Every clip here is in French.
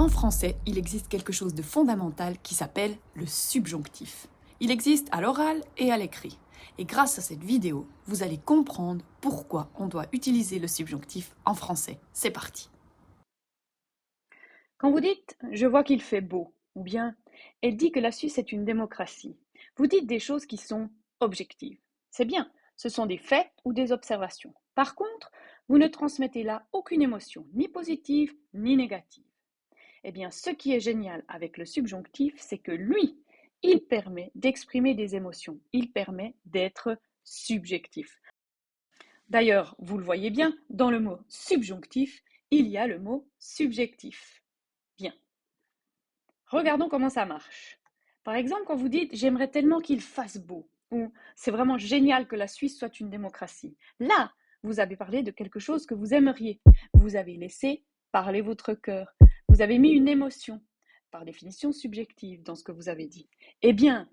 En français, il existe quelque chose de fondamental qui s'appelle le subjonctif. Il existe à l'oral et à l'écrit. Et grâce à cette vidéo, vous allez comprendre pourquoi on doit utiliser le subjonctif en français. C'est parti. Quand vous dites « je vois qu'il fait beau » ou bien « elle dit que la Suisse est une démocratie », vous dites des choses qui sont objectives. C'est bien, ce sont des faits ou des observations. Par contre, vous ne transmettez là aucune émotion, ni positive ni négative. Eh bien, ce qui est génial avec le subjonctif, c'est que lui, il permet d'exprimer des émotions, il permet d'être subjectif. D'ailleurs, vous le voyez bien, dans le mot subjonctif, il y a le mot subjectif. Bien. Regardons comment ça marche. Par exemple, quand vous dites « j'aimerais tellement qu'il fasse beau » ou « c'est vraiment génial que la Suisse soit une démocratie », là, vous avez parlé de quelque chose que vous aimeriez. Vous avez laissé parler votre cœur. Vous avez mis une émotion, par définition subjective, dans ce que vous avez dit. Eh bien,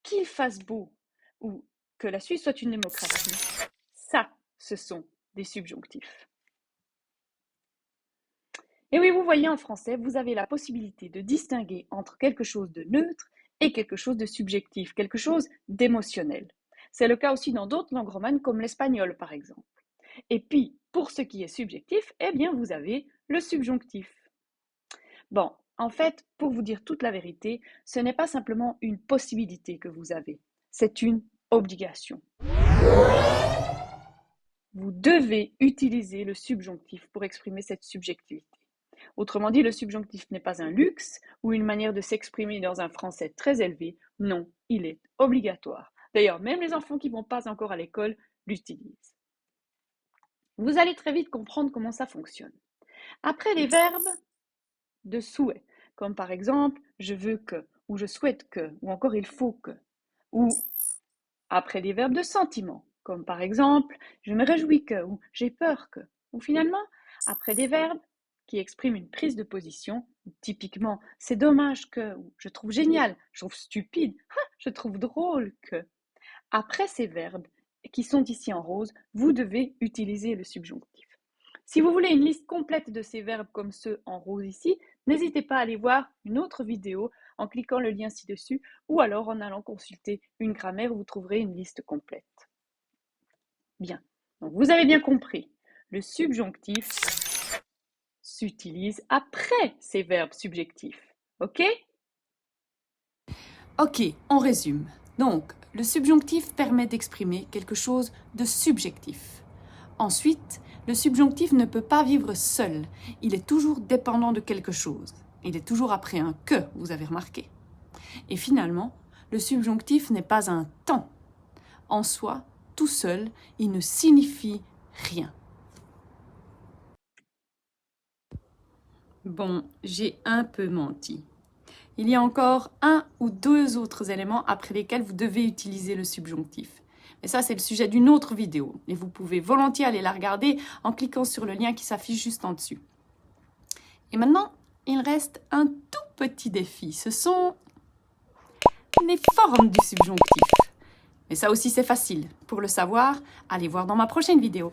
qu'il fasse beau ou que la Suisse soit une démocratie, ça, ce sont des subjonctifs. Et oui, vous voyez, en français, vous avez la possibilité de distinguer entre quelque chose de neutre et quelque chose de subjectif, quelque chose d'émotionnel. C'est le cas aussi dans d'autres langues romanes comme l'espagnol, par exemple. Et puis, pour ce qui est subjectif, eh bien, vous avez le subjonctif. Bon, en fait, pour vous dire toute la vérité, ce n'est pas simplement une possibilité que vous avez, c'est une obligation. Vous devez utiliser le subjonctif pour exprimer cette subjectivité. Autrement dit, le subjonctif n'est pas un luxe ou une manière de s'exprimer dans un français très élevé. Non, il est obligatoire. D'ailleurs, même les enfants qui ne vont pas encore à l'école l'utilisent. Vous allez très vite comprendre comment ça fonctionne. Après les verbes de souhait, comme par exemple « je veux que » ou « je souhaite que » ou encore « il faut que » ou après des verbes de sentiment, comme par exemple « je me réjouis que » ou « j'ai peur que » ou finalement après des verbes qui expriment une prise de position, typiquement « c'est dommage que » ou « je trouve génial »,« je trouve stupide »,« je trouve drôle que ». Après ces verbes qui sont ici en rose, vous devez utiliser le subjonctif. Si vous voulez une liste complète de ces verbes comme ceux en rose ici, n'hésitez pas à aller voir une autre vidéo en cliquant le lien ci-dessus ou alors en allant consulter une grammaire où vous trouverez une liste complète. Bien, donc vous avez bien compris, le subjonctif s'utilise après ces verbes subjectifs, ok? Ok, on résume. Donc, le subjonctif permet d'exprimer quelque chose de subjectif. Ensuite, le subjonctif ne peut pas vivre seul. Il est toujours dépendant de quelque chose. Il est toujours après un « que », vous avez remarqué. Et finalement, le subjonctif n'est pas un temps. En soi, tout seul, il ne signifie rien. Bon, j'ai un peu menti. Il y a encore un ou deux autres éléments après lesquels vous devez utiliser le subjonctif. Mais ça, c'est le sujet d'une autre vidéo. Et vous pouvez volontiers aller la regarder en cliquant sur le lien qui s'affiche juste en dessus. Et maintenant, il reste un tout petit défi. Ce sont les formes du subjonctif. Mais ça aussi, c'est facile. Pour le savoir, allez voir dans ma prochaine vidéo.